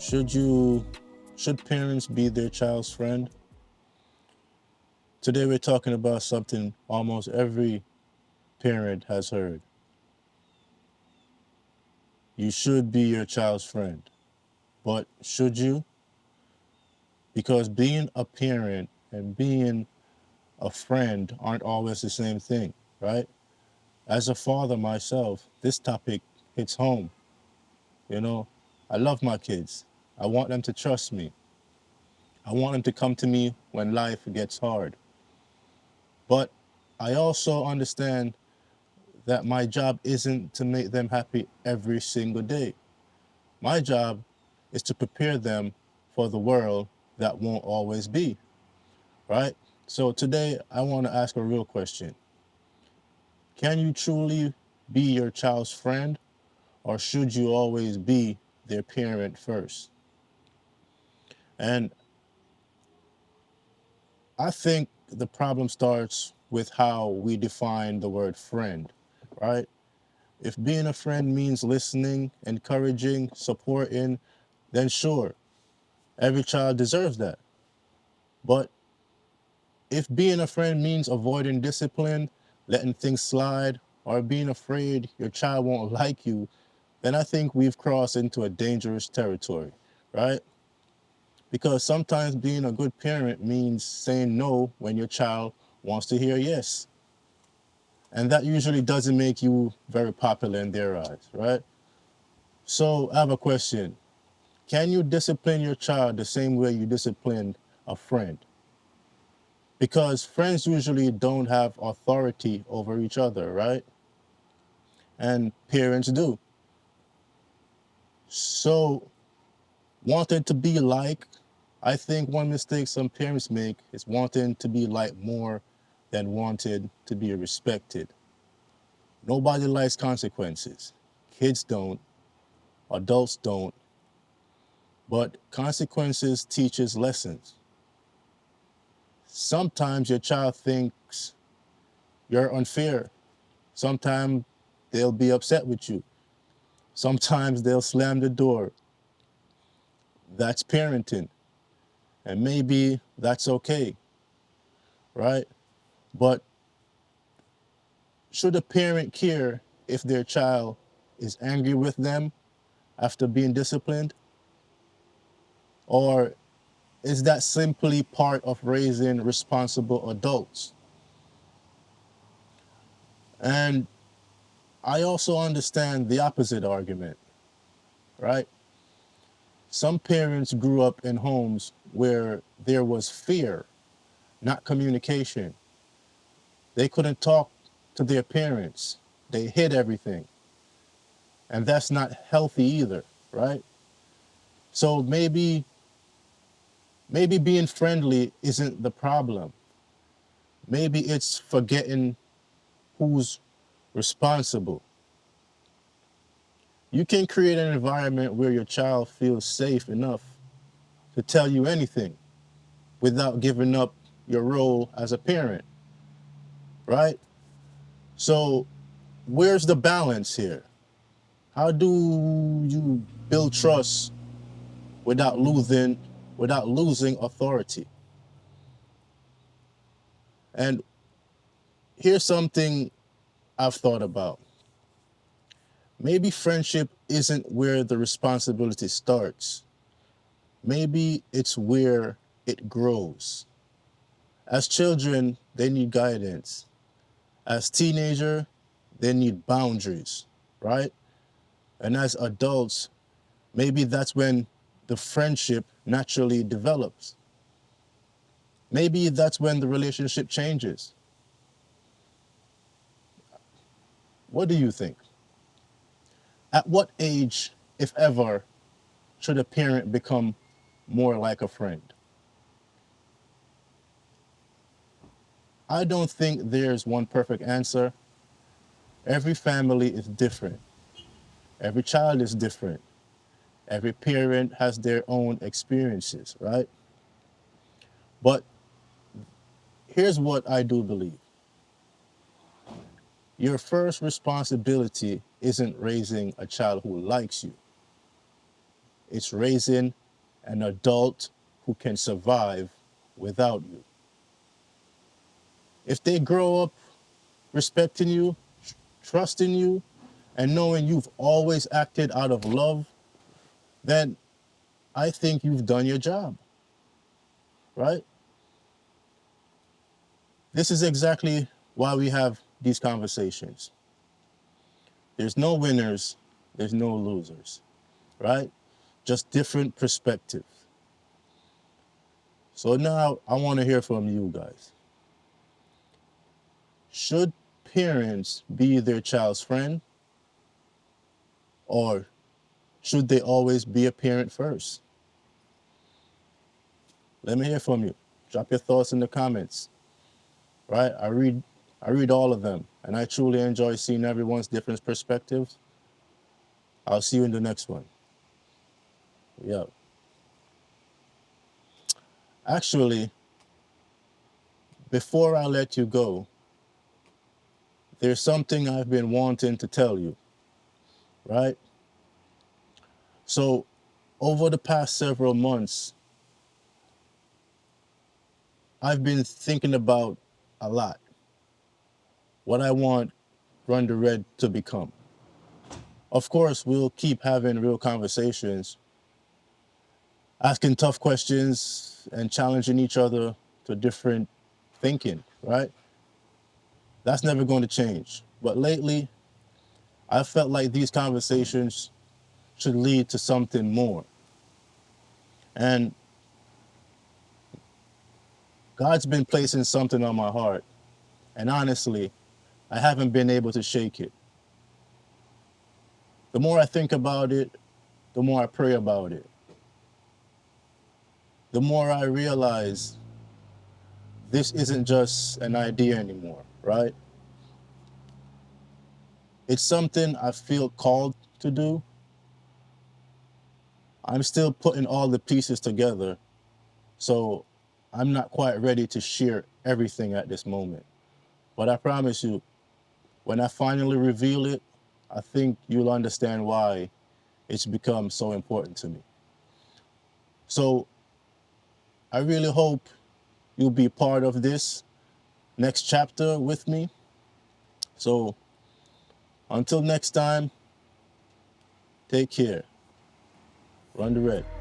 Should you should parents be their child's friend? Today we're talking about something almost every parent has heard. You should be your child's friend. But should you? Because being a parent and being a friend aren't always the same thing, right? As a father myself, this topic hits home. You know, I love my kids. I want them to trust me. I want them to come to me when life gets hard. But I also understand that my job isn't to make them happy every single day. My job is to prepare them for the world that won't always be, right? So today I want to ask a real question. Can you truly be your child's friend, or should you always be their parent first? And I think the problem starts with how we define the word friend, right? If being a friend means listening, encouraging, supporting, then sure, every child deserves that. But if being a friend means avoiding discipline, letting things slide, or being afraid your child won't like you, then I think we've crossed into a dangerous territory, right? Because sometimes being a good parent means saying no when your child wants to hear yes. And that usually doesn't make you very popular in their eyes, right? So I have a question. Can you discipline your child the same way you discipline a friend? Because friends usually don't have authority over each other, right? And parents do. So, wanting to be like, I think one mistake some parents make is wanting to be like more than wanted to be respected. Nobody likes consequences. Kids don't, adults don't, but consequences teaches lessons. Sometimes your child thinks you're unfair. Sometimes they'll be upset with you. Sometimes they'll slam the door. That's parenting. And maybe that's okay, right? But should a parent care if their child is angry with them after being disciplined? Or is that simply part of raising responsible adults? And I also understand the opposite argument, right? Some parents grew up in homes where there was fear, not communication. They couldn't talk to their parents. They hid everything. And that's not healthy either, right? So maybe being friendly isn't the problem. Maybe it's forgetting who's responsible. You can create an environment where your child feels safe enough to tell you anything without giving up your role as a parent, right? So where's the balance here? How do you build trust without losing authority? And here's something I've thought about. Maybe friendship isn't where the responsibility starts. Maybe it's where it grows. As children, they need guidance. As teenager, they need boundaries, right? And as adults, maybe that's when the friendship naturally develops. Maybe that's when the relationship changes. What do you think? At what age, if ever, should a parent become more like a friend? I don't think there's one perfect answer. Every family is different. Every child is different. Every parent has their own experiences, right? But here's what I do believe. Your first responsibility isn't raising a child who likes you. It's raising an adult who can survive without you. If they grow up respecting you, trusting you, and knowing you've always acted out of love, then I think you've done your job, right? This is exactly why we have these conversations. There's no winners, there's no losers, right? Just different perspectives. So now I want to hear from you guys. Should parents be their child's friend, or should they always be a parent first? Let me hear from you. Drop your thoughts in the comments, right? I read all of them, and I truly enjoy seeing everyone's different perspectives. I'll see you in the next one. Yeah. Actually, before I let you go, there's something I've been wanting to tell you, right? So, over the past several months, I've been thinking about a lot what I want Run the Red to become. Of course, we'll keep having real conversations, asking tough questions and challenging each other to different thinking, right? That's never going to change. But lately, I felt like these conversations should lead to something more. And God's been placing something on my heart. And honestly, I haven't been able to shake it. The more I think about it, the more I pray about it, the more I realize this isn't just an idea anymore, right? It's something I feel called to do. I'm still putting all the pieces together, so I'm not quite ready to share everything at this moment. But I promise you, when I finally reveal it, I think you'll understand why it's become so important to me. So I really hope you'll be part of this next chapter with me. So until next time, take care. Run the Red.